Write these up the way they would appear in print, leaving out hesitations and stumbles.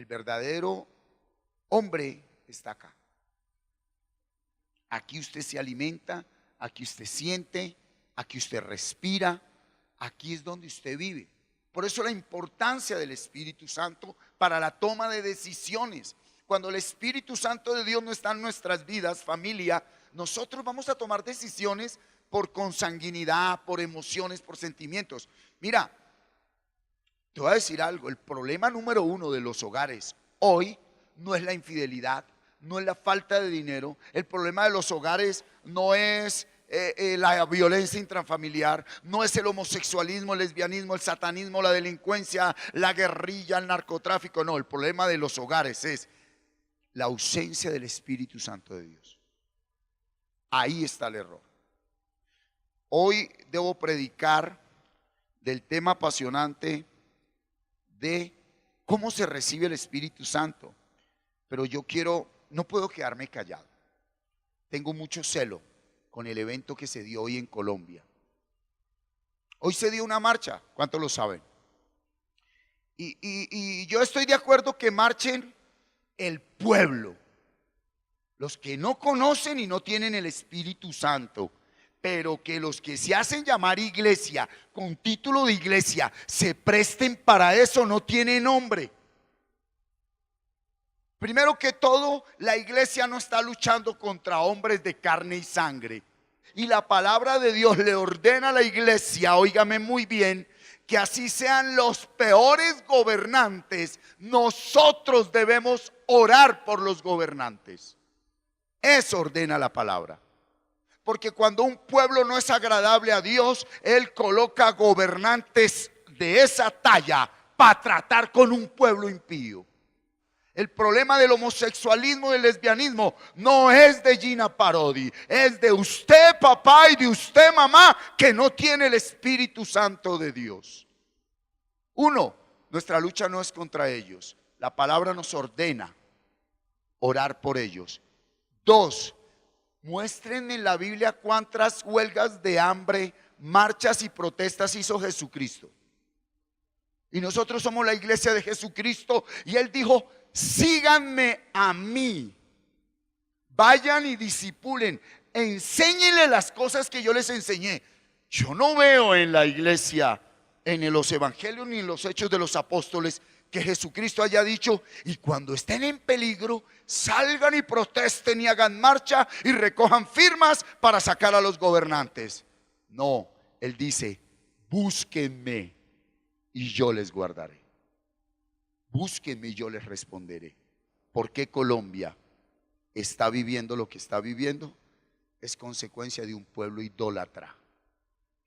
El verdadero hombre está acá. Aquí usted se alimenta, aquí usted siente, aquí usted respira, aquí es donde usted vive. Por eso la importancia del Espíritu Santo para la toma de decisiones. Cuando el Espíritu Santo de Dios no está en nuestras vidas, familia, nosotros vamos a tomar decisiones por consanguinidad, por emociones, por sentimientos. Mira, te voy a decir algo, el problema número uno de los hogares hoy no es la infidelidad, no es la falta de dinero. El problema de los hogares no es la violencia intrafamiliar, no es el homosexualismo, el lesbianismo, el satanismo, la delincuencia, la guerrilla, el narcotráfico. No, el problema de los hogares es la ausencia del Espíritu Santo de Dios. Ahí está el error. Hoy debo predicar del tema apasionante de cómo se recibe el Espíritu Santo. Pero no puedo quedarme callado. Tengo mucho celo con el evento que se dio hoy en Colombia. Hoy se dio una marcha, ¿cuántos lo saben? Y yo estoy de acuerdo que marchen el pueblo, los que no conocen y no tienen el Espíritu Santo, pero que los que se hacen llamar iglesia, con título de iglesia, se presten para eso, no tiene nombre. Primero que todo, la iglesia no está luchando contra hombres de carne y sangre. Y la palabra de Dios le ordena a la iglesia, óigame muy bien, que así sean los peores gobernantes, nosotros debemos orar por los gobernantes. Eso ordena la palabra. Porque cuando un pueblo no es agradable a Dios, Él coloca gobernantes de esa talla para tratar con un pueblo impío. El problema del homosexualismo y del lesbianismo no es de Gina Parodi, es de usted, papá, y de usted, mamá, que no tiene el Espíritu Santo de Dios. Uno, nuestra lucha no es contra ellos. La palabra nos ordena orar por ellos. Dos, muestren en la Biblia cuántas huelgas de hambre, marchas y protestas hizo Jesucristo. Y nosotros somos la iglesia de Jesucristo. Y Él dijo: síganme a mí, vayan y discipulen, enséñenle las cosas que yo les enseñé. Yo no veo en la iglesia, en los evangelios ni en los hechos de los apóstoles, que Jesucristo haya dicho: y cuando estén en peligro, salgan y protesten y hagan marcha y recojan firmas para sacar a los gobernantes. No, Él dice: búsquenme y yo les guardaré. Búsquenme y yo les responderé. ¿Por qué Colombia está viviendo lo que está viviendo? Es consecuencia de un pueblo idólatra,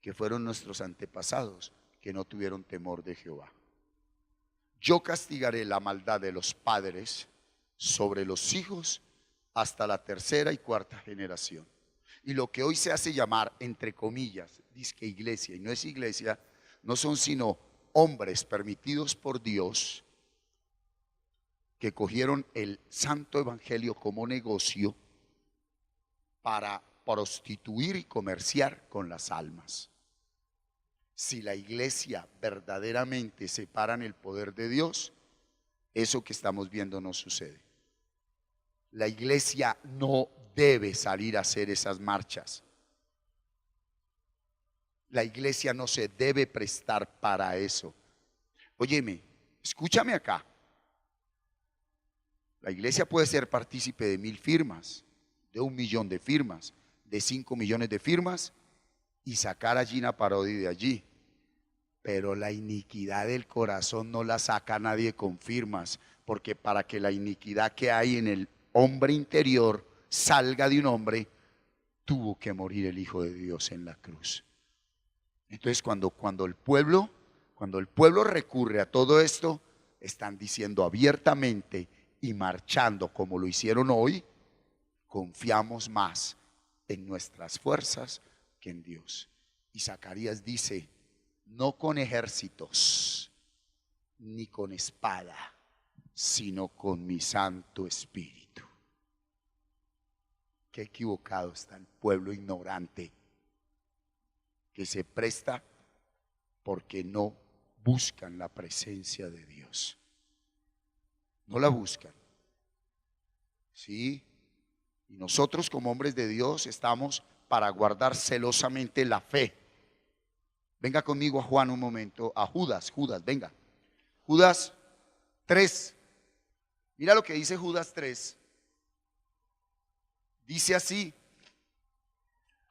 que fueron nuestros antepasados, que no tuvieron temor de Jehová. Yo castigaré la maldad de los padres sobre los hijos hasta la tercera y cuarta generación. Y lo que hoy se hace llamar, entre comillas, dizque iglesia, y no es iglesia, no son sino hombres permitidos por Dios, que cogieron el santo evangelio como negocio para prostituir y comerciar con las almas. Si la iglesia verdaderamente separa el poder de Dios, eso que estamos viendo no sucede. La iglesia no debe salir a hacer esas marchas. La iglesia no se debe prestar para eso. Óyeme, escúchame acá. La iglesia puede ser partícipe de 1000 firmas, de 1 millón de firmas, de 5 millones de firmas y sacar a Gina Parodi de allí. Pero la iniquidad del corazón no la saca nadie con firmas, porque para que la iniquidad que hay en el hombre interior salga de un hombre, tuvo que morir el Hijo de Dios en la cruz. Entonces cuando el pueblo recurre a todo esto, están diciendo abiertamente y marchando como lo hicieron hoy: confiamos más en nuestras fuerzas que en Dios. Y Zacarías dice: no con ejércitos ni con espada, sino con mi Santo Espíritu. Qué equivocado está el pueblo ignorante, que se presta porque no buscan la presencia de Dios. no la buscan. Sí, y nosotros como hombres de Dios estamos para guardar celosamente la fe. Venga conmigo a Juan un momento, a Judas, venga. Judas 3. Mira lo que dice Judas 3. Dice así: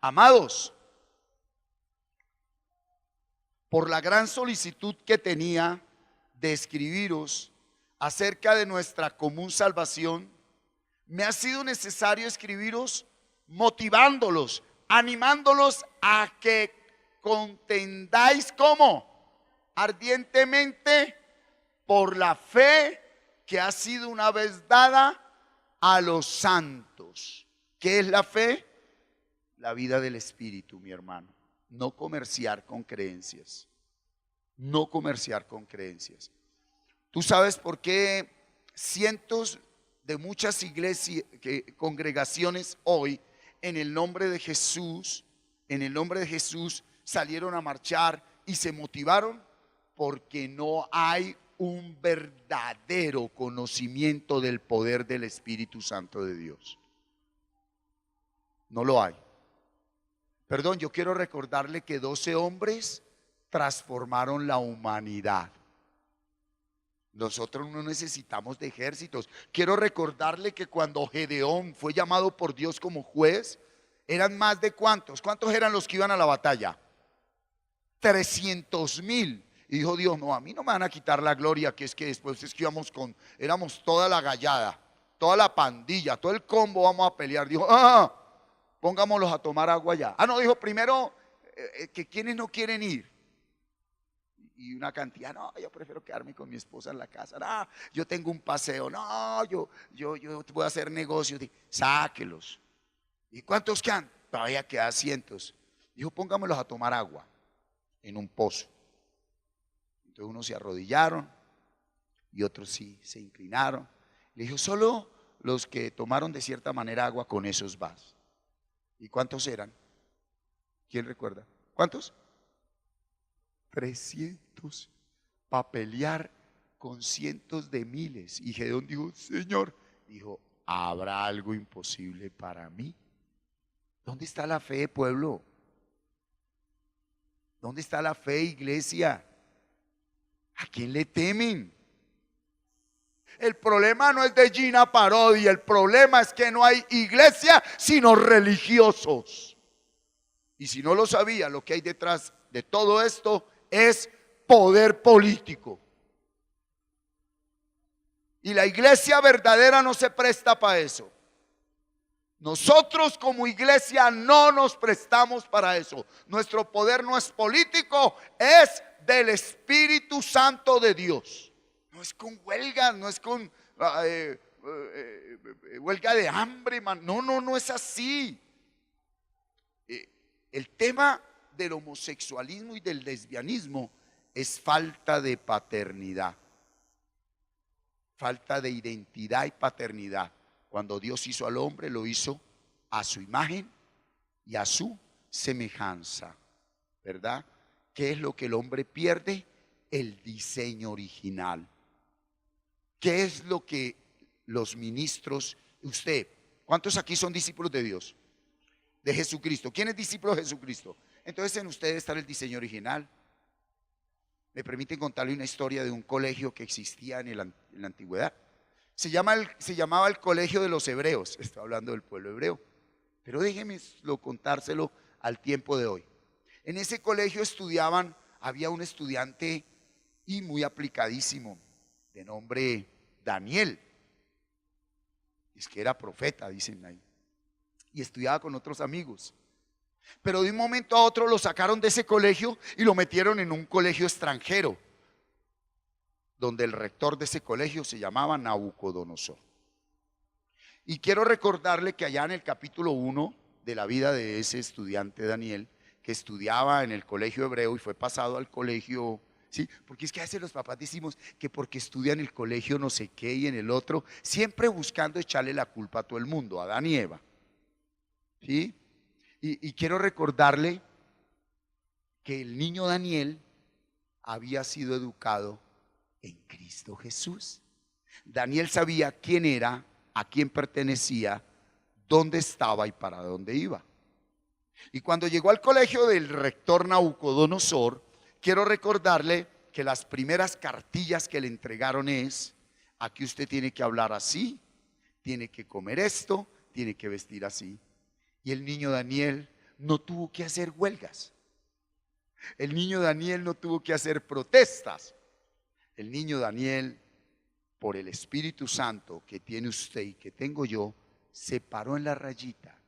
amados, por la gran solicitud que tenía de escribiros acerca de nuestra común salvación, me ha sido necesario escribiros motivándolos, animándolos a que contendáis como ardientemente por la fe que ha sido una vez dada a los santos. ¿Qué es la fe? La vida del Espíritu, mi hermano. No comerciar con creencias. No comerciar con creencias. ¿Tú sabes por qué cientos de muchas iglesias, congregaciones hoy, en el nombre de Jesús, salieron a marchar y se motivaron? Porque no hay un verdadero conocimiento del poder del Espíritu Santo de Dios. No lo hay. Perdón, yo quiero recordarle que 12 hombres transformaron la humanidad. Nosotros no necesitamos de ejércitos. Quiero recordarle que cuando Gedeón fue llamado por Dios como juez, eran más de ¿cuántos? ¿Cuántos eran los que iban a la batalla? 300,000. Y dijo Dios: no, a mí no me van a quitar la gloria, que es que después es que éramos toda la gallada, toda la pandilla, todo el combo, vamos a pelear. Dijo: pongámoslos a tomar agua ya. No, dijo primero que quienes no quieren ir. Y una cantidad: no, yo prefiero quedarme con mi esposa en la casa. No, yo tengo un paseo. No, yo voy a hacer negocios. Sáquelos. ¿Y cuántos quedan? Todavía quedan cientos. Dijo: pongámoslos a tomar agua en un pozo. Entonces unos se arrodillaron y otros sí se inclinaron. Le dijo: solo los que tomaron de cierta manera agua, con esos vas. ¿Y cuántos eran? ¿Quién recuerda? ¿Cuántos? 300 para pelear con cientos de miles. Y Gedeón dijo: Señor, ¿habrá algo imposible para mí? ¿Dónde está la fe, pueblo? ¿Dónde está la fe, iglesia? ¿A quién le temen? El problema no es de Gina Parodi, el problema es que no hay iglesia sino religiosos. Y si no lo sabía, lo que hay detrás de todo esto es poder político. Y la iglesia verdadera no se presta para eso. Nosotros como iglesia no nos prestamos para eso. Nuestro poder no es político, es del Espíritu Santo de Dios. No es con huelgas, no es con huelga de hambre, man. No es así. El tema del homosexualismo y del lesbianismo es falta de paternidad, falta de identidad y paternidad. Cuando Dios hizo al hombre, lo hizo a su imagen y a su semejanza, ¿verdad? ¿Qué es lo que el hombre pierde? El diseño original. ¿Qué es lo que los ministros, usted, cuántos aquí son discípulos de Dios? De Jesucristo. ¿Quién es discípulo de Jesucristo? Entonces en ustedes está el diseño original. Me permiten contarle una historia de un colegio que existía en la antigüedad. Se llamaba el Colegio de los Hebreos. Estoy hablando del pueblo hebreo. Pero déjeme contárselo al tiempo de hoy. En ese colegio había un estudiante y muy aplicadísimo, de nombre Daniel. Es que era profeta, dicen ahí. Y estudiaba con otros amigos. Pero de un momento a otro lo sacaron de ese colegio y lo metieron en un colegio extranjero, donde el rector de ese colegio se llamaba Nabucodonosor. Y quiero recordarle que allá en el capítulo 1 de la vida de ese estudiante Daniel, que estudiaba en el colegio hebreo y fue pasado al colegio, ¿sí? Porque es que a veces los papás decimos que porque estudia en el colegio no sé qué y en el otro, siempre buscando echarle la culpa a todo el mundo, a Adán y Eva. ¿Sí? Y quiero recordarle que el niño Daniel había sido educado en Cristo Jesús. Daniel sabía quién era, a quién pertenecía, dónde estaba y para dónde iba. Y cuando llegó al colegio del rector Nabucodonosor, quiero recordarle que las primeras cartillas que le entregaron es: aquí usted tiene que hablar así, tiene que comer esto, tiene que vestir así. Y el niño Daniel no tuvo que hacer huelgas. El niño Daniel no tuvo que hacer protestas. El niño Daniel, por el Espíritu Santo que tiene usted y que tengo yo, se paró en la rayita.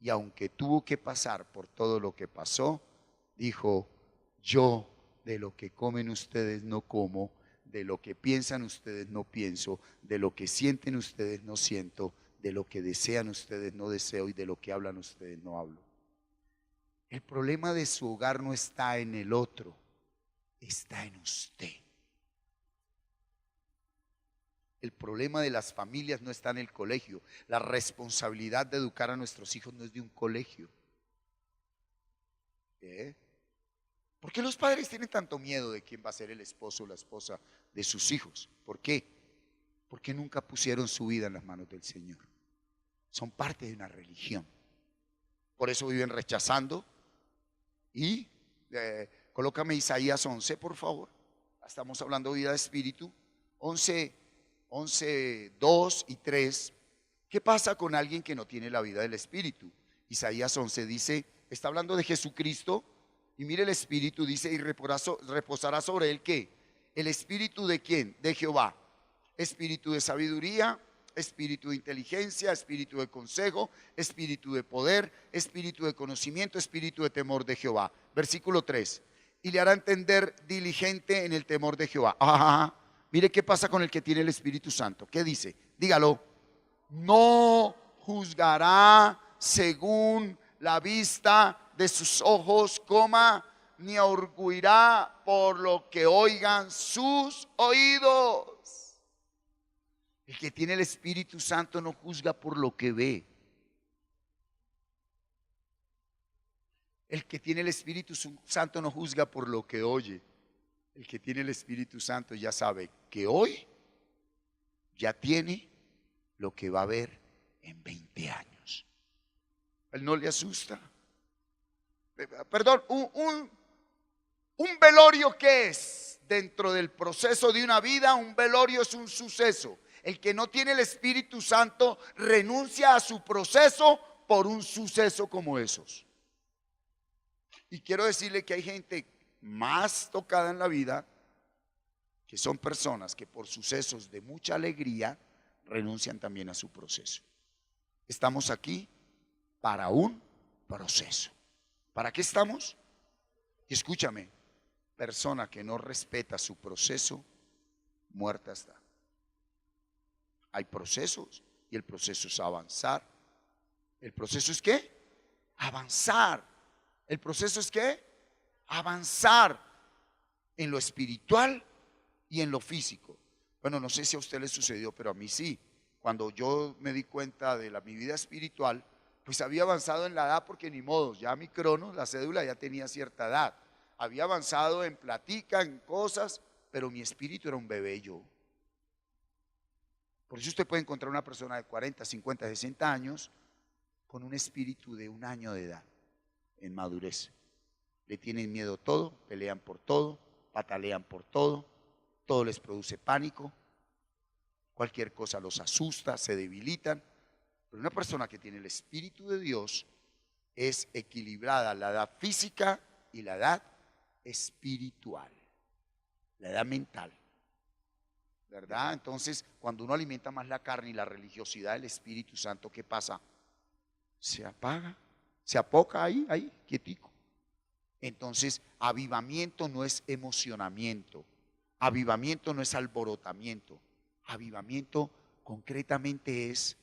Y aunque tuvo que pasar por todo lo que pasó, dijo: yo de lo que comen ustedes no como, de lo que piensan ustedes no pienso, de lo que sienten ustedes no siento, de lo que desean ustedes no deseo y de lo que hablan ustedes no hablo. El problema de su hogar no está en el otro, está en usted. El problema de las familias no está en el colegio. La responsabilidad de educar a nuestros hijos no es de un colegio. ¿Por qué los padres tienen tanto miedo de quién va a ser el esposo o la esposa de sus hijos? ¿Por qué? Porque nunca pusieron su vida en las manos del Señor. Son parte de una religión. Por eso viven rechazando. Y colócame Isaías 11, por favor. Estamos hablando de vida de espíritu. 11, 2 y 3. ¿Qué pasa con alguien que no tiene la vida del espíritu? Isaías 11 dice, está hablando de Jesucristo. Y mire, el espíritu dice: y reposará sobre él ¿qué? ¿El espíritu de quién? De Jehová. Espíritu de sabiduría, espíritu de inteligencia, espíritu de consejo, espíritu de poder, espíritu de conocimiento, espíritu de temor de Jehová. Versículo 3. Y le hará entender diligente en el temor de Jehová. Mire qué pasa con el que tiene el Espíritu Santo. ¿Qué dice? Dígalo. No juzgará según la vista de sus ojos, ni orgullará por lo que oigan sus oídos. El que tiene el Espíritu Santo no juzga por lo que ve. El que tiene el Espíritu Santo no juzga por lo que oye. El que tiene el Espíritu Santo ya sabe que hoy ya tiene lo que va a ver en 20 años. Él no le asusta. Perdón, un velorio, ¿qué es? Dentro del proceso de una vida, un velorio es un suceso. El que no tiene el Espíritu Santo renuncia a su proceso por un suceso como esos. Y quiero decirle que hay gente más tocada en la vida, que son personas que por sucesos de mucha alegría renuncian también a su proceso. Estamos aquí para un proceso. ¿Para qué estamos? Y escúchame, persona que no respeta su proceso, muerta está. Hay procesos y el proceso es avanzar. ¿El proceso es qué? Avanzar. ¿El proceso es qué? Avanzar en lo espiritual y en lo físico. Bueno, no sé si a usted le sucedió, pero a mí sí. Cuando yo me di cuenta de mi vida espiritual, pues había avanzado en la edad, porque ni modo, ya mi crono, la cédula ya tenía cierta edad. Había avanzado en plática, en cosas, pero mi espíritu era un bebé yo. Por eso usted puede encontrar una persona de 40, 50, 60 años con un espíritu de 1 año de edad, en madurez. Le tienen miedo todo, pelean por todo, patalean por todo, todo les produce pánico, cualquier cosa los asusta, se debilitan. Pero una persona que tiene el Espíritu de Dios es equilibrada, la edad física y la edad espiritual, la edad mental, ¿verdad? Entonces, cuando uno alimenta más la carne y la religiosidad del Espíritu Santo, ¿qué pasa? Se apaga, se apoca ahí, quietico. Entonces, avivamiento no es emocionamiento, avivamiento no es alborotamiento, avivamiento concretamente es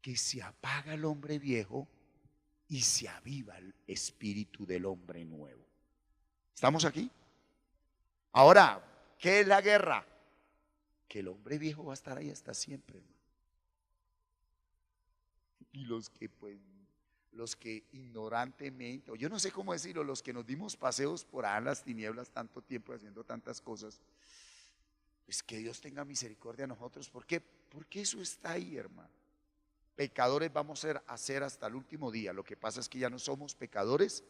que se apaga el hombre viejo y se aviva el espíritu del hombre nuevo. ¿Estamos aquí? Ahora, ¿qué es la guerra? Que el hombre viejo va a estar ahí hasta siempre, hermano. Y los que ignorantemente, o yo no sé cómo decirlo, los que nos dimos paseos por allá en las tinieblas tanto tiempo haciendo tantas cosas, Pues que Dios tenga misericordia de nosotros. ¿Por qué? Porque eso está ahí, hermano. Pecadores vamos a ser hasta el último día. Lo que pasa es que ya no somos pecadores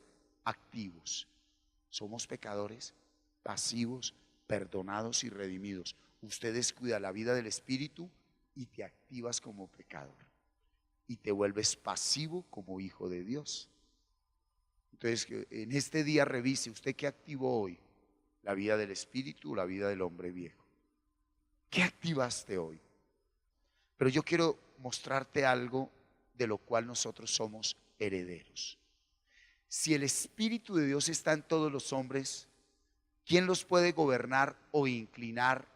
activos. Somos pecadores pasivos, perdonados y redimidos. Usted descuida la vida del Espíritu y te activas como pecador. Y te vuelves pasivo como hijo de Dios. Entonces, en este día revise usted qué activó hoy. La vida del Espíritu, la vida del hombre viejo. ¿Qué activaste hoy? Pero yo quiero mostrarte algo de lo cual nosotros somos herederos. Si el Espíritu de Dios está en todos los hombres, ¿quién los puede gobernar o inclinar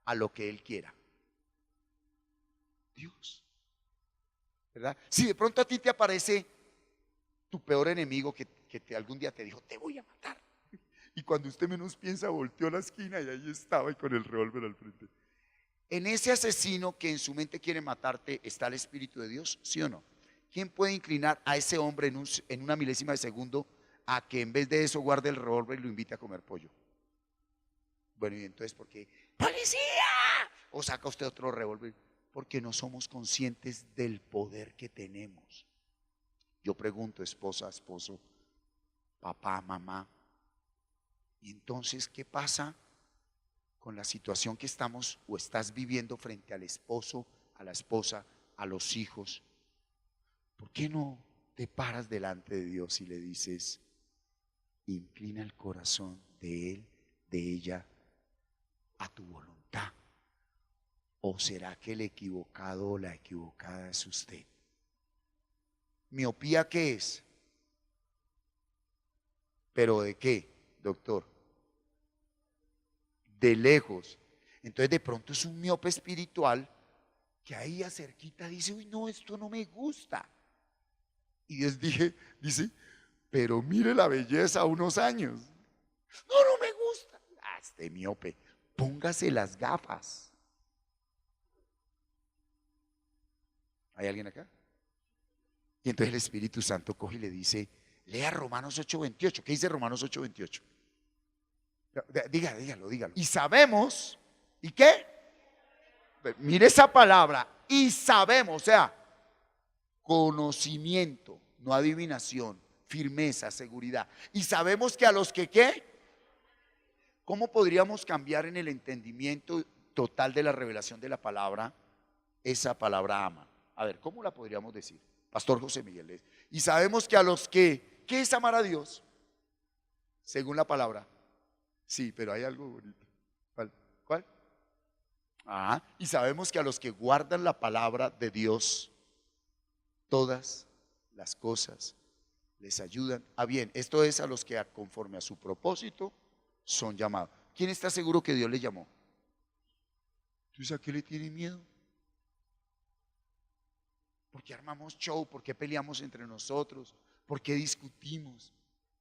a lo que Él quiera? Dios, ¿verdad? Si de pronto a ti te aparece tu peor enemigo que algún día te dijo, te voy a matar. Y cuando usted menos piensa, volteó a la esquina y ahí estaba y con el revólver al frente. En ese asesino que en su mente quiere matarte, ¿está el Espíritu de Dios? ¿Sí o no? ¿Quién puede inclinar a ese hombre en una milésima de segundo a que en vez de eso guarde el revólver y lo invite a comer pollo? Bueno, y entonces, ¿por qué? ¡Policía! ¿O saca usted otro revólver? Porque no somos conscientes del poder que tenemos. Yo pregunto, esposa, esposo, papá, mamá, ¿y entonces qué pasa con la situación que estamos o estás viviendo frente al esposo, a la esposa, a los hijos? ¿Por qué no te paras delante de Dios y le dices, inclina el corazón de él, de ella, a tu voluntad? ¿O será que el equivocado o la equivocada es usted? ¿Miopía qué es? ¿Pero de qué, doctor? De lejos. Entonces de pronto es un miope espiritual que ahí acerquita dice, uy, no, esto no me gusta. Y Dios dice, pero mire la belleza a unos años. No, no me gusta. Ah, este miope, póngase las gafas. ¿Hay alguien acá? Y entonces el Espíritu Santo coge y le dice, lea Romanos 8:28. ¿Qué dice Romanos 8:28? Dígalo. Y sabemos, ¿y qué? Mire esa palabra, y sabemos, o sea, conocimiento, no adivinación, firmeza, seguridad. Y sabemos que a los que ¿qué? ¿Cómo podríamos cambiar en el entendimiento total de la revelación de la palabra esa palabra ama? A ver, ¿cómo la podríamos decir? Pastor José Miguel. Y sabemos que a los que, ¿qué es amar a Dios? Según la palabra. Sí, pero hay algo bonito. ¿Cuál? Y sabemos que a los que guardan la palabra de Dios, todas las cosas les ayudan a bien. Esto es a los que conforme a su propósito son llamados. ¿Quién está seguro que Dios le llamó? Entonces, ¿a qué le tiene miedo? ¿Por qué armamos show? ¿Por qué peleamos entre nosotros? ¿Por qué discutimos?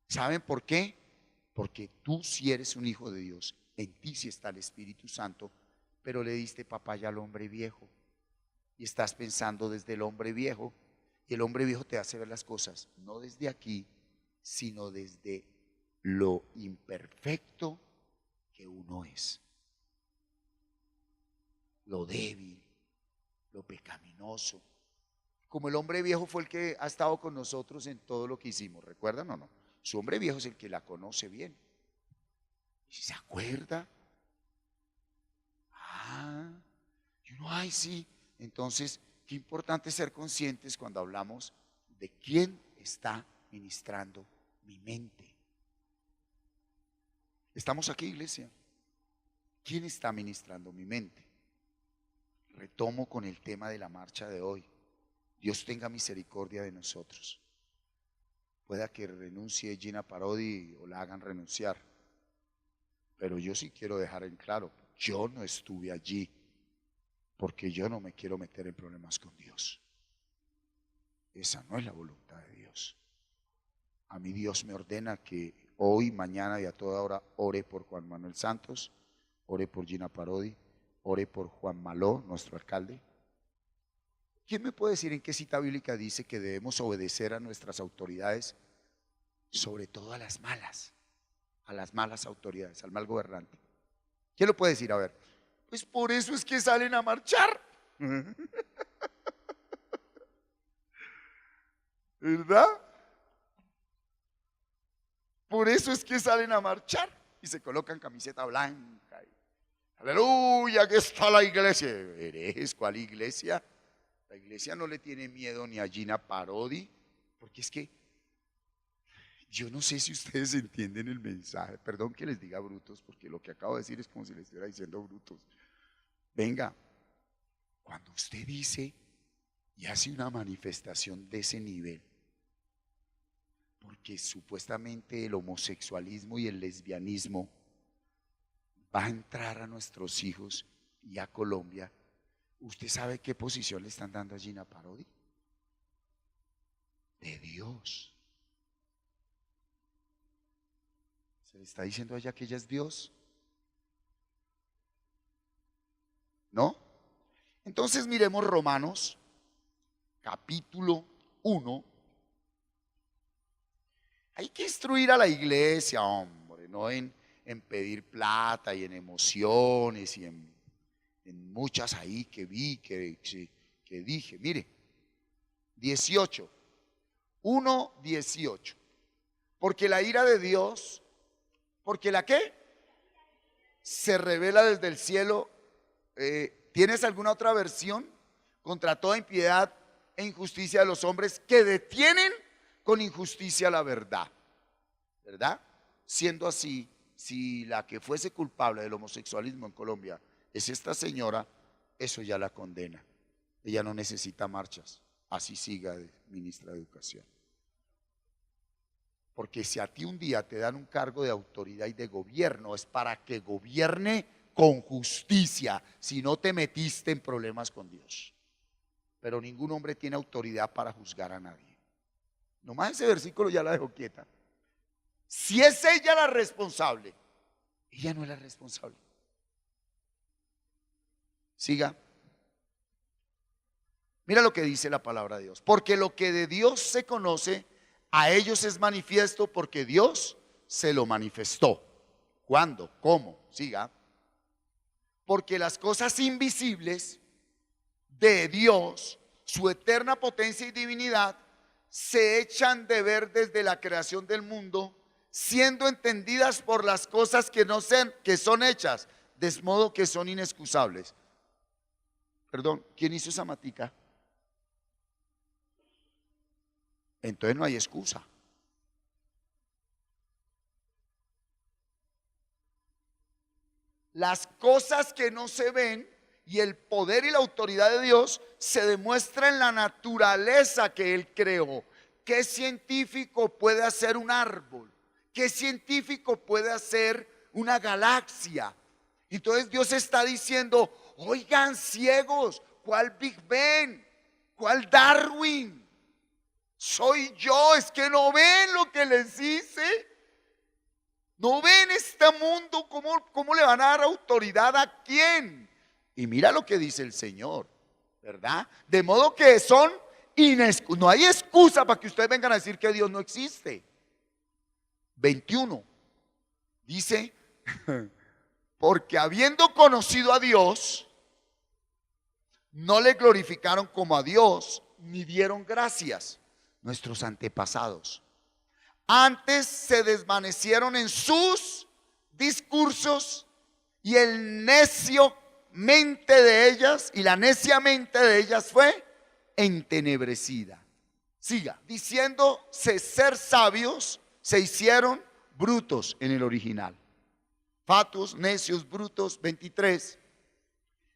¿Saben por qué? Porque tú sí eres un hijo de Dios. En ti sí está el Espíritu Santo, pero le diste papaya al hombre viejo. Y estás pensando desde el hombre viejo. Y el hombre viejo te hace ver las cosas, no desde aquí, sino desde lo imperfecto que uno es. Lo débil, lo pecaminoso. Como el hombre viejo fue el que ha estado con nosotros en todo lo que hicimos, ¿recuerdan o no? Su hombre viejo es el que la conoce bien. ¿Y se acuerda? Y uno, ay, sí. Entonces, qué importante ser conscientes cuando hablamos de quién está ministrando mi mente. ¿Estamos aquí, iglesia? ¿Quién está ministrando mi mente? Retomo con el tema de la marcha de hoy. Dios tenga misericordia de nosotros. Pueda que renuncie Gina Parodi o la hagan renunciar. Pero yo sí quiero dejar en claro, yo no estuve allí porque yo no me quiero meter en problemas con Dios. Esa no es la voluntad de Dios. A mí Dios me ordena que hoy, mañana y a toda hora ore por Juan Manuel Santos, ore por Gina Parodi, ore por Juan Maló, nuestro alcalde. ¿Quién me puede decir en qué cita bíblica dice que debemos obedecer a nuestras autoridades, sobre todo a las malas autoridades, al mal gobernante? ¿Quién lo puede decir? A ver, Pues por eso es que salen a marchar. ¿Verdad? Por eso es que salen a marchar y se colocan camiseta blanca. Aleluya, aquí está la iglesia. ¿Herejes? ¿Cuál iglesia? La iglesia no le tiene miedo ni a Gina Parodi, porque es que yo no sé si ustedes entienden el mensaje. Perdón que les diga brutos, porque lo que acabo de decir es como si les estuviera diciendo brutos. Venga, cuando usted dice y hace una manifestación de ese nivel, porque supuestamente el homosexualismo y el lesbianismo va a entrar a nuestros hijos y a Colombia, ¿usted sabe qué posición le están dando a Gina Parodi? De Dios. ¿Se le está diciendo a ella que ella es Dios? ¿No? Entonces miremos Romanos capítulo 1. Hay que instruir a la iglesia, hombre, no en pedir plata y en emociones y en muchas ahí que vi, que dije. Mire, 18, 1:18. Porque la ira de Dios, porque la qué, se revela desde el cielo. ¿Tienes alguna otra versión? Contra toda impiedad e injusticia de los hombres que detienen con injusticia la verdad. ¿Verdad? Siendo así, si la que fuese culpable del homosexualismo en Colombia es esta señora, eso ya la condena. Ella no necesita marchas. Así siga de ministra de Educación. Porque si a ti un día te dan un cargo de autoridad y de gobierno, es para que gobierne con justicia, si no te metiste en problemas con Dios. Pero ningún hombre tiene autoridad para juzgar a nadie. Nomás ese versículo ya la dejó quieta. Si es ella la responsable, ella no es la responsable. Siga. Mira lo que dice la palabra de Dios. Porque lo que de Dios se conoce, a ellos es manifiesto porque Dios se lo manifestó. ¿Cuándo? ¿Cómo? Siga. Porque las cosas invisibles de Dios, su eterna potencia y divinidad, se echan de ver desde la creación del mundo, siendo entendidas por las cosas que son hechas, de modo que son inexcusables. Perdón, ¿quién hizo esa matica? Entonces no hay excusa. Las cosas que no se ven y el poder y la autoridad de Dios se demuestra en la naturaleza que Él creó. ¿Qué científico puede hacer un árbol? ¿Qué científico puede hacer una galaxia? Entonces Dios está diciendo, oigan ciegos, ¿cuál Big Bang? ¿Cuál Darwin? Soy yo, es que no ven lo que les hice. No ven este mundo, ¿cómo le van a dar autoridad a quién? Y mira lo que dice el Señor, ¿verdad? De modo que son no hay excusa para que ustedes vengan a decir que Dios no existe. 21 dice, porque habiendo conocido a Dios, no le glorificaron como a Dios, ni dieron gracias. Nuestros antepasados. Antes se desvanecieron en sus discursos y el necio mente de ellas y la necia mente de ellas fue entenebrecida. Siga, diciéndose ser sabios, se hicieron brutos en el original. Fatus, necios, brutos, 23.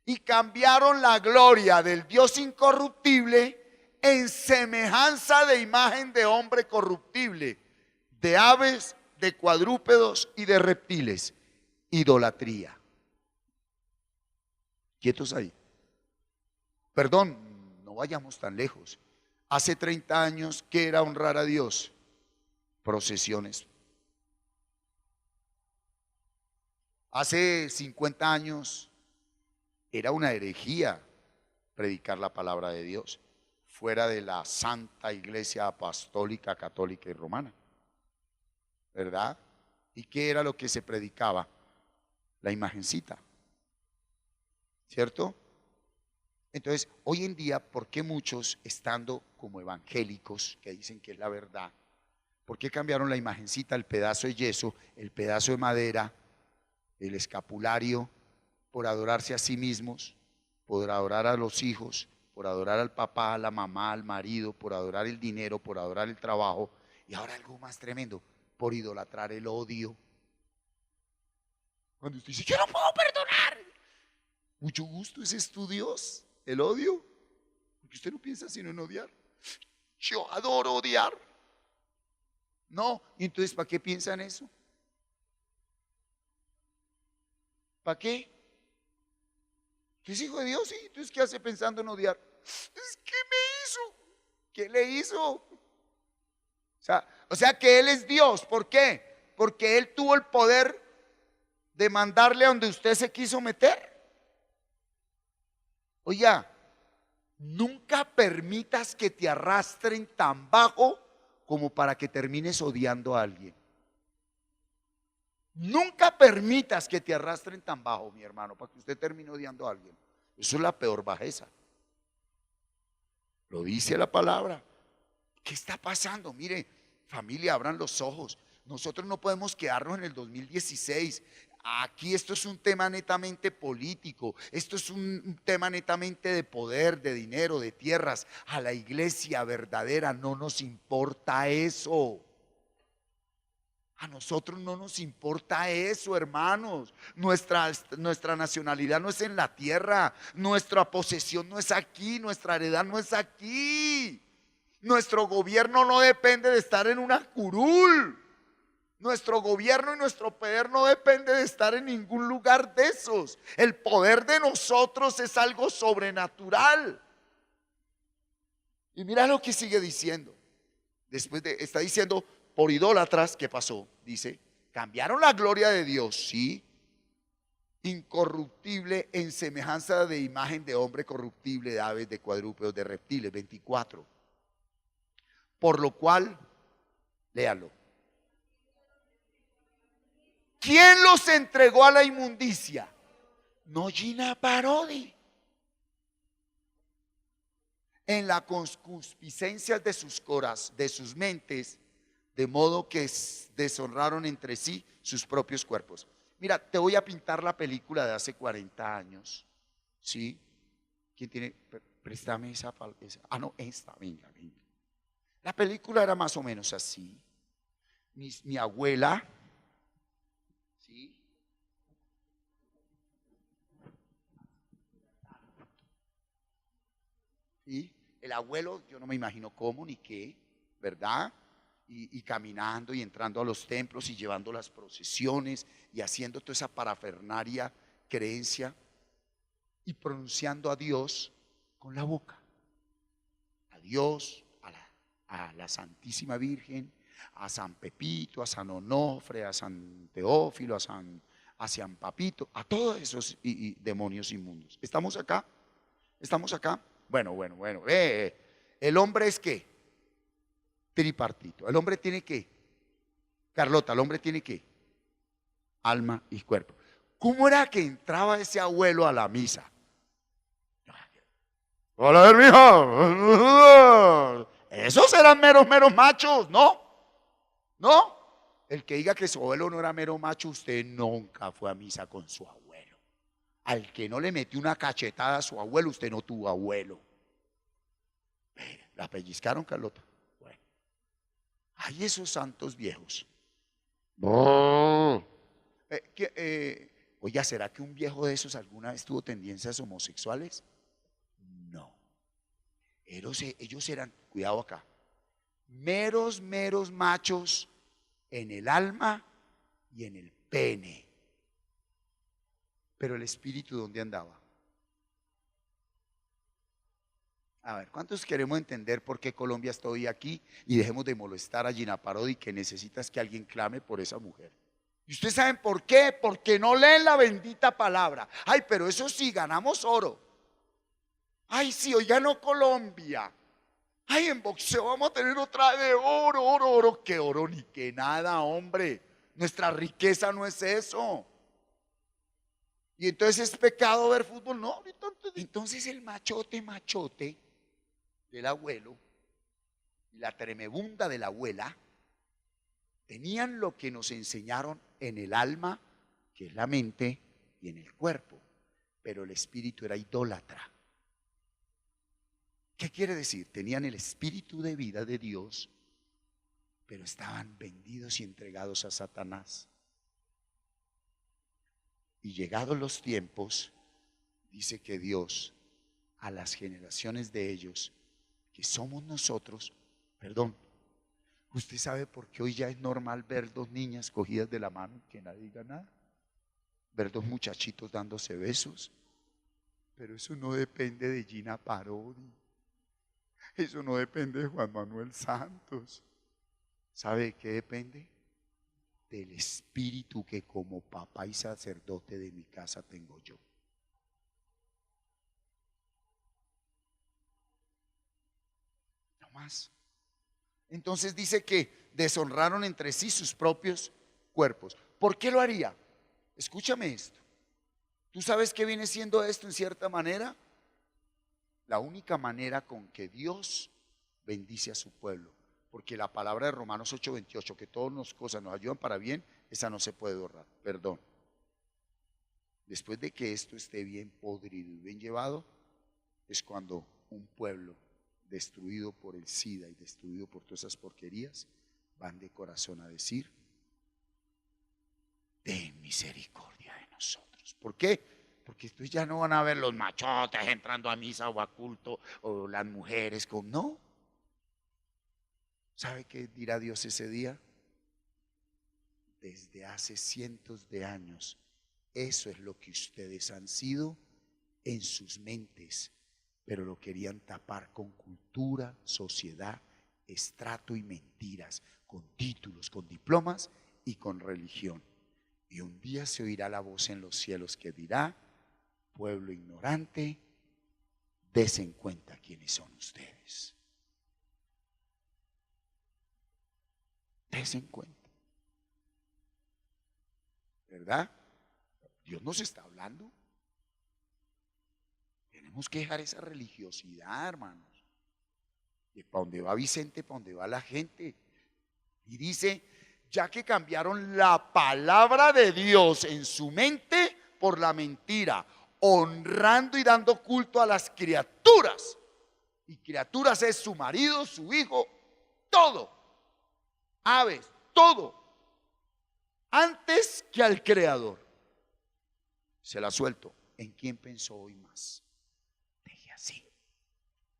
Y cambiaron la gloria del Dios incorruptible en semejanza de imagen de hombre corruptible, de aves, de cuadrúpedos y de reptiles. Idolatría. Quietos ahí. Perdón, no vayamos tan lejos. Hace 30 años, ¿qué era honrar a Dios? Procesiones. Hace 50 años era una herejía predicar la palabra de Dios fuera de la Santa Iglesia Apostólica, Católica y Romana, ¿verdad? ¿Y qué era lo que se predicaba? La imagencita. ¿cierto? Entonces, hoy en día, ¿por qué muchos, estando como evangélicos, que dicen que es la verdad, por qué cambiaron la imagencita, el pedazo de yeso, el pedazo de madera, el escapulario, por adorarse a sí mismos, por adorar a los hijos, por adorar al papá, a la mamá, al marido, por adorar el dinero, por adorar el trabajo, y ahora algo más tremendo, por idolatrar el odio? Cuando usted dice, yo no puedo perdonar, mucho gusto, ese es tu Dios, el odio, porque usted no piensa sino en odiar. Yo adoro odiar. No, y entonces ¿para qué piensan eso? ¿Para qué? ¿Que es hijo de Dios? Sí, entonces ¿qué hace pensando en odiar? Es que me hizo. ¿Qué le hizo? O sea que Él es Dios. ¿Por qué? Porque Él tuvo el poder de mandarle a donde usted se quiso meter. Oiga, nunca permitas que te arrastren tan bajo como para que termines odiando a alguien. Nunca permitas que te arrastren tan bajo, mi hermano, para que usted termine odiando a alguien. Eso es la peor bajeza. Lo dice la palabra. ¿Qué está pasando? Mire, familia, abran los ojos. Nosotros no podemos quedarnos en el 2016. Aquí esto es un tema netamente político. Esto es un tema netamente de poder, de dinero, de tierras. A la iglesia verdadera no nos importa eso. A nosotros no nos importa eso, hermanos. Nuestra nacionalidad no es en la tierra. Nuestra posesión no es aquí. Nuestra heredad no es aquí. Nuestro gobierno no depende de estar en una curul. Nuestro gobierno y nuestro poder no depende de estar en ningún lugar de esos. El poder de nosotros es algo sobrenatural. Y mira lo que sigue diciendo. Está diciendo, por idólatras, ¿qué pasó? Dice, cambiaron la gloria de Dios, sí, incorruptible, en semejanza de imagen de hombre corruptible, de aves, de cuadrúpedos, de reptiles. 24. Por lo cual, léalo. ¿Quién los entregó a la inmundicia? No Gina Parodi. En la concupiscencia de sus mentes, de modo que deshonraron entre sí sus propios cuerpos. Mira, te voy a pintar la película de hace 40 años. ¿Sí? ¿Quién tiene? Préstame esa. Ah, no, esta, venga. La película era más o menos así. Mi abuela, ¿sí? ¿Sí? El abuelo, yo no me imagino cómo ni qué, ¿verdad? Y caminando y entrando a los templos y llevando las procesiones y haciendo toda esa parafernaria creencia y pronunciando a Dios con la boca. A Dios, a la Santísima Virgen, a San Pepito, a San Onofre, a San Teófilo, a San Papito, a todos esos demonios inmundos. ¿Estamos acá? ¿Estamos acá? Bueno. ¿El hombre es qué? Tripartito. ¿El hombre tiene qué? Carlota, ¿el hombre tiene qué? Alma y cuerpo. ¿Cómo era que entraba ese abuelo a la misa? Hola, mija. Esos eran meros machos, ¿no? ¿No? El que diga que su abuelo no era mero macho, usted nunca fue a misa con su abuelo. Al que no le metió una cachetada a su abuelo, usted no tuvo abuelo. ¿La pellizcaron, Carlota? Bueno. Hay esos santos viejos. Oiga, ¿será que un viejo de esos alguna vez tuvo tendencias homosexuales? No. Ellos eran, cuidado acá, meros machos en el alma y en el pene. Pero el espíritu, ¿dónde andaba? A ver, ¿cuántos queremos entender por qué Colombia está hoy aquí? Y dejemos de molestar a Gina Parodi, que necesitas que alguien clame por esa mujer. ¿Y ustedes saben por qué? Porque no leen la bendita palabra. Ay, pero eso sí, ganamos oro. Ay, sí, hoy ganó Colombia. Ay, en boxeo vamos a tener otra de oro. Que oro ni que nada, hombre. Nuestra riqueza no es eso. Y entonces es pecado ver fútbol. No, entonces el machote del abuelo y la tremebunda de la abuela tenían lo que nos enseñaron en el alma, que es la mente, y en el cuerpo, pero el espíritu era idólatra. ¿Qué quiere decir? Tenían el espíritu de vida de Dios, pero estaban vendidos y entregados a Satanás. Y llegados los tiempos, dice que Dios a las generaciones de ellos, que somos nosotros, perdón, ¿usted sabe por qué hoy ya es normal ver dos niñas cogidas de la mano y que nadie diga nada? Ver dos muchachitos dándose besos. Pero eso no depende de Gina Parodi. Eso no depende de Juan Manuel Santos. ¿Sabe de qué depende? Del espíritu que como papá y sacerdote de mi casa tengo yo. No más. Entonces dice que deshonraron entre sí sus propios cuerpos. ¿Por qué lo haría? Escúchame esto. ¿Tú sabes qué viene siendo esto en cierta manera? La única manera con que Dios bendice a su pueblo. Porque la palabra de Romanos 8:28, que todas las cosas nos ayudan para bien, esa no se puede borrar. Perdón. Después de que esto esté bien podrido y bien llevado, es cuando un pueblo destruido por el SIDA y destruido por todas esas porquerías, van de corazón a decir: ten misericordia de nosotros. ¿Por qué? Porque estos ya no van a ver los machotes entrando a misa o a culto, o las mujeres con... No. ¿Sabe qué dirá Dios ese día? Desde hace cientos de años, eso es lo que ustedes han sido en sus mentes, pero lo querían tapar con cultura, sociedad, estrato y mentiras, con títulos, con diplomas y con religión. Y un día se oirá la voz en los cielos que dirá: pueblo ignorante, desen cuenta quiénes son ustedes. Desen cuenta. ¿Verdad? Dios nos está hablando. Tenemos que dejar esa religiosidad, hermanos. Y para dónde va Vicente, para dónde va la gente. Y dice: ya que cambiaron la palabra de Dios en su mente por la mentira, honrando y dando culto a las criaturas. Y criaturas es su marido, su hijo, todo. Aves, todo. Antes que al Creador. Se la suelto. ¿En quién pensó hoy más? Deje así.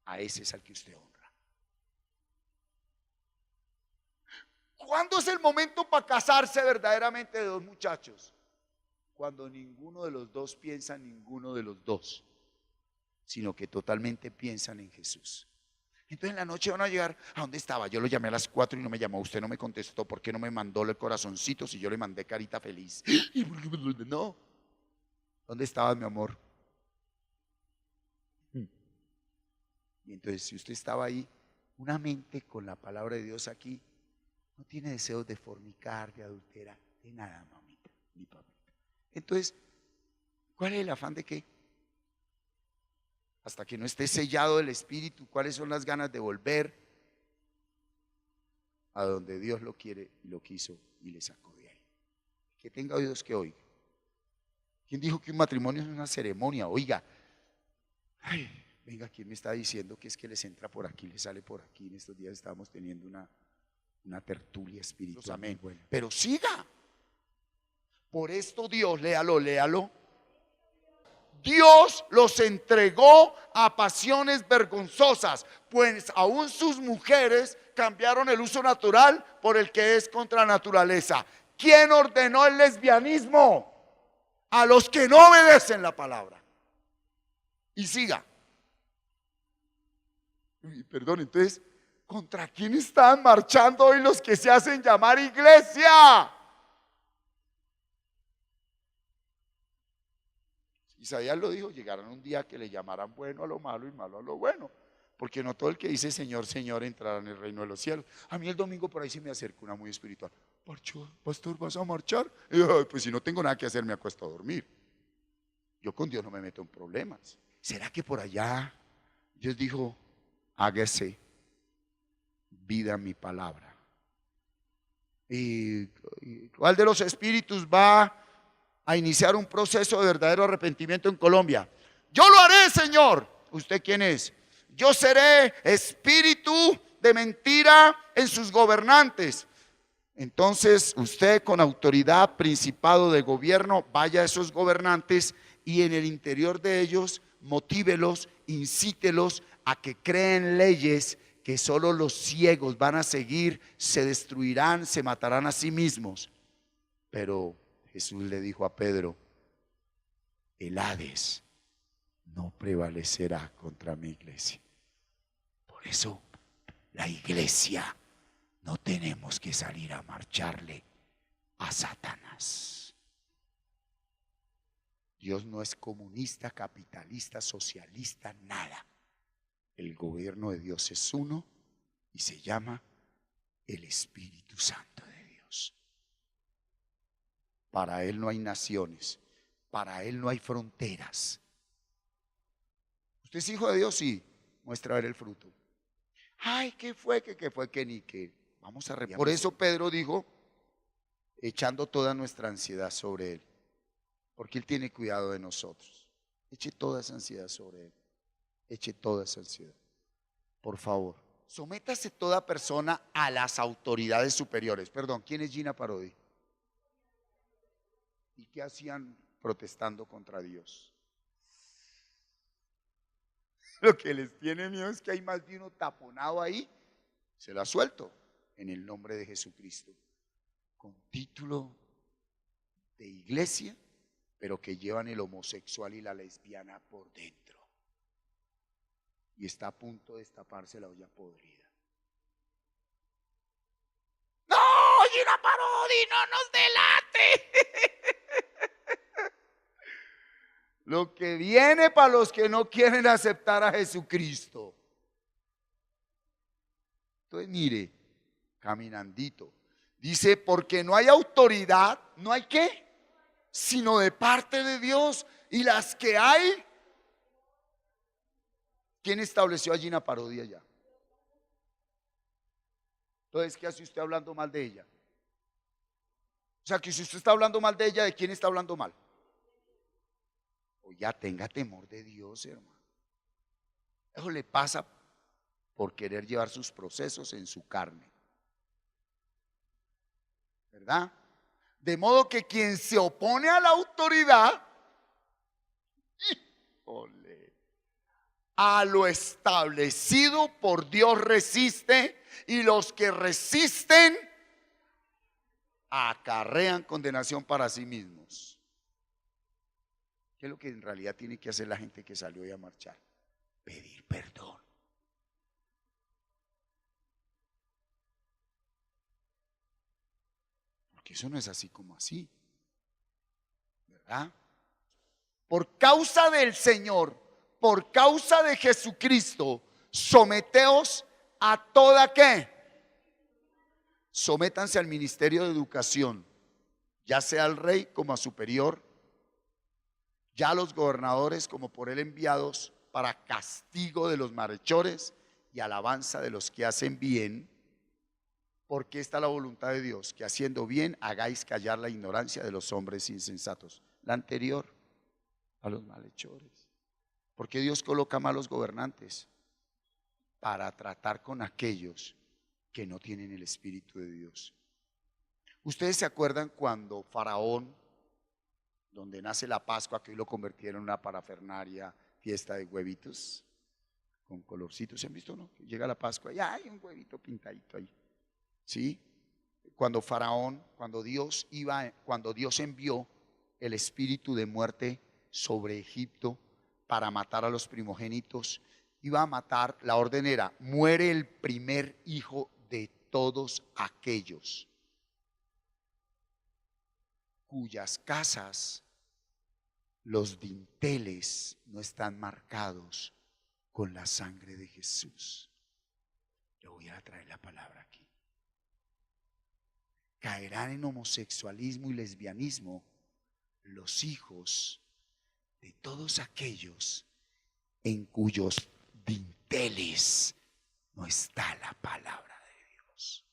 A ese es al que usted honra. ¿Cuándo es el momento para casarse verdaderamente de dos muchachos? Cuando ninguno de los dos piensa en ninguno de los dos, sino que totalmente piensan en Jesús. Entonces en la noche van a llegar: ¿a dónde estaba? Yo lo llamé a las 4 y no me llamó, usted no me contestó, ¿por qué no me mandó el corazoncito si yo le mandé carita feliz? No. ¿Dónde estabas, mi amor? Y entonces, si usted estaba ahí, una mente con la palabra de Dios aquí, no tiene deseos de fornicar, de adulterar, de nada, mamita, ni papita. Entonces, ¿cuál es el afán de qué? Hasta que no esté sellado el espíritu, ¿cuáles son las ganas de volver a donde Dios lo quiere y lo quiso y le sacó de ahí? Que tenga oídos que oiga. ¿Quién dijo que un matrimonio es una ceremonia? Oiga, ay, venga, ¿quién me está diciendo que es que les entra por aquí, les sale por aquí? En estos días estábamos teniendo una tertulia espiritual. Amén. Bueno. Pero siga. Por esto Dios, léalo. Dios los entregó a pasiones vergonzosas, pues aún sus mujeres cambiaron el uso natural por el que es contra la naturaleza. ¿Quién ordenó el lesbianismo? A los que no obedecen la palabra. Y siga. Perdón, entonces, ¿contra quién están marchando hoy los que se hacen llamar iglesia? Isaías lo dijo: llegarán un día que le llamarán bueno a lo malo y malo a lo bueno, porque no todo el que dice Señor, Señor entrará en el reino de los cielos. A mí el domingo por ahí se me acerca una muy espiritual: pastor, ¿vas a marchar? Y yo: pues si no tengo nada que hacer, me acuesto a dormir. Yo con Dios no me meto en problemas. ¿Será que por allá Dios dijo, hágase vida mi palabra? ¿Y cuál de los espíritus va a iniciar un proceso de verdadero arrepentimiento en Colombia? Yo lo haré, Señor. ¿Usted quién es? Yo seré espíritu de mentira en sus gobernantes. Entonces usted, con autoridad, principado de gobierno, vaya a esos gobernantes y en el interior de ellos motívelos, incítelos a que creen leyes que solo los ciegos van a seguir, se destruirán, se matarán a sí mismos. Pero Jesús le dijo a Pedro, el Hades no prevalecerá contra mi iglesia. Por eso la iglesia no tenemos que salir a marcharle a Satanás. Dios no es comunista, capitalista, socialista, nada. El gobierno de Dios es uno y se llama el Espíritu Santo de Dios. Para Él no hay naciones, para Él no hay fronteras. ¿Usted es hijo de Dios? Sí, muestra ver el fruto. Ay, ¿qué fue? ¿Qué fue? Que ni que. Vamos a revisar. Por eso Pedro dijo, echando toda nuestra ansiedad sobre Él, porque Él tiene cuidado de nosotros. Eche toda esa ansiedad sobre Él. Eche toda esa ansiedad. Por favor, sométase toda persona a las autoridades superiores. Perdón, ¿quién es Gina Parodi? ¿Y qué hacían protestando contra Dios? Lo que les tiene miedo es que hay más de uno taponado ahí. Se la suelto en el nombre de Jesucristo, con título de iglesia, pero que llevan el homosexual y la lesbiana por dentro. Y está a punto de destaparse la olla podrida. ¡No, Gina Parodi, no nos delate! Lo que viene para los que no quieren aceptar a Jesucristo. Entonces mire, caminandito. Dice, porque no hay autoridad, ¿no hay qué? Sino de parte de Dios. Y las que hay, ¿quién estableció a Gina Parodi allá? Entonces, ¿qué hace usted hablando mal de ella? O sea, que si usted está hablando mal de ella, ¿de quién está hablando mal? Oiga, tenga temor de Dios, hermano. Eso le pasa por querer llevar sus procesos en su carne. ¿Verdad? De modo que quien se opone a la autoridad, a lo establecido por Dios resiste, y los que resisten acarrean condenación para sí mismos. ¿Qué es lo que en realidad tiene que hacer la gente que salió hoy a marchar? Pedir perdón. Porque eso no es así como así, ¿verdad? Por causa del Señor, por causa de Jesucristo, someteos a toda ¿qué? Sométanse al ministerio de educación, ya sea al rey como a superior, ya a los gobernadores como por él enviados, para castigo de los malhechores y alabanza de los que hacen bien, porque esta es la voluntad de Dios, que haciendo bien hagáis callar la ignorancia de los hombres insensatos. La anterior, a los malhechores. Porque Dios coloca malos gobernantes para tratar con aquellos que no tienen el Espíritu de Dios. ¿Ustedes se acuerdan cuando Faraón, donde nace la Pascua, que hoy lo convirtieron en una parafernalia, fiesta de huevitos con colorcitos? ¿Se han visto, no? Llega la Pascua y hay un huevito pintadito ahí. ¿Sí? Cuando Faraón, cuando Dios envió el espíritu de muerte sobre Egipto para matar a los primogénitos, iba a matar, la orden era, muere el primer hijo de todos aquellos cuyas casas, los dinteles no están marcados con la sangre de Jesús. Le voy a traer la palabra aquí. Caerán en homosexualismo y lesbianismo los hijos de todos aquellos en cuyos dinteles no está la palabra de Dios.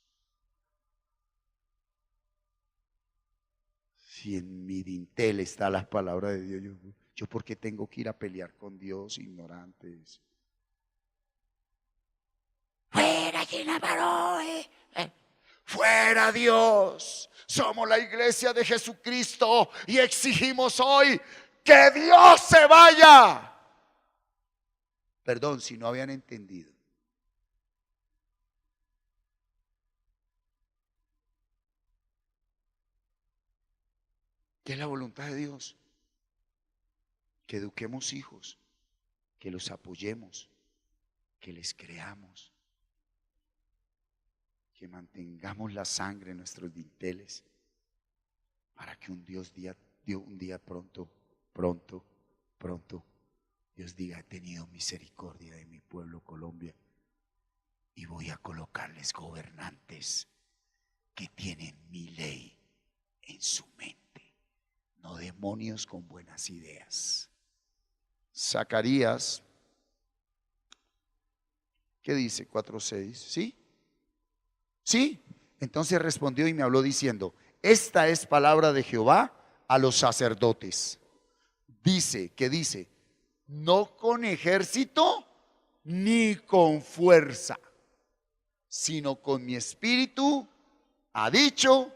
Si en mi dintel está la palabra de Dios, yo ¿por qué tengo que ir a pelear con Dios, ignorantes? Fuera llena varón, fuera Dios. Somos la iglesia de Jesucristo y exigimos hoy que Dios se vaya. Perdón si no habían entendido. ¿Qué es la voluntad de Dios? Que eduquemos hijos, que los apoyemos, que les creamos, que mantengamos la sangre en nuestros dinteles para que un día pronto, Dios diga: he tenido misericordia de mi pueblo Colombia y voy a colocarles gobernantes que tienen mi ley en su mente, no demonios con buenas ideas. Zacarías, ¿qué dice? 4:6, ¿sí? Sí. Entonces respondió y me habló diciendo: esta es palabra de Jehová a los sacerdotes. Dice, ¿qué dice? No con ejército ni con fuerza, sino con mi espíritu, ha dicho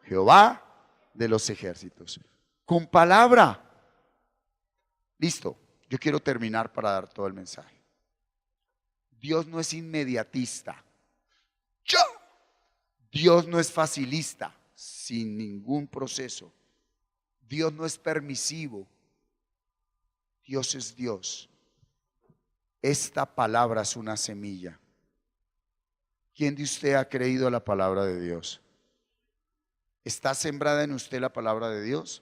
Jehová de los ejércitos. Con palabra. Listo. Yo quiero terminar para dar todo el mensaje. Dios no es inmediatista. Dios no es facilista, sin ningún proceso. Dios no es permisivo. Dios es Dios. Esta palabra es una semilla. ¿Quién de usted ha creído la palabra de Dios? ¿Está sembrada en usted la palabra de Dios?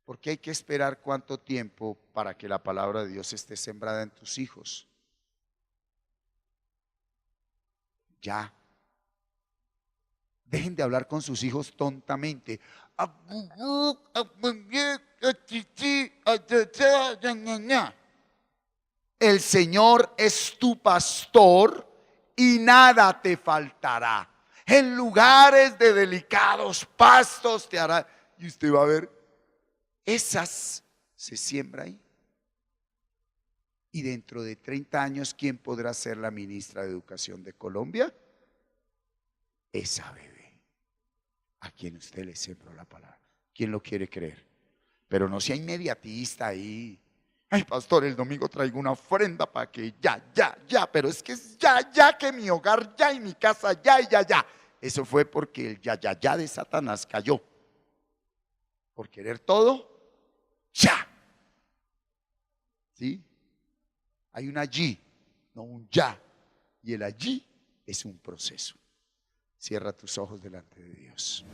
Porque hay que esperar cuánto tiempo para que la palabra de Dios esté sembrada en tus hijos. Ya. Dejen de hablar con sus hijos tontamente. El Señor es tu pastor y nada te faltará. En lugares de delicados pastos te hará. Y usted va a ver, esas se siembra ahí. Y dentro de 30 años, ¿quién podrá ser la ministra de Educación de Colombia? Esa bebé a quien usted le sembró la palabra. ¿Quién lo quiere creer? Pero no sea inmediatista ahí. Ay, pastor, el domingo traigo una ofrenda para que ya, pero es que es ya que mi hogar ya y mi casa ya. Eso fue porque el ya de Satanás cayó. Por querer todo, ya. ¿Sí? Hay un allí, no un ya. Y el allí es un proceso. Cierra tus ojos delante de Dios.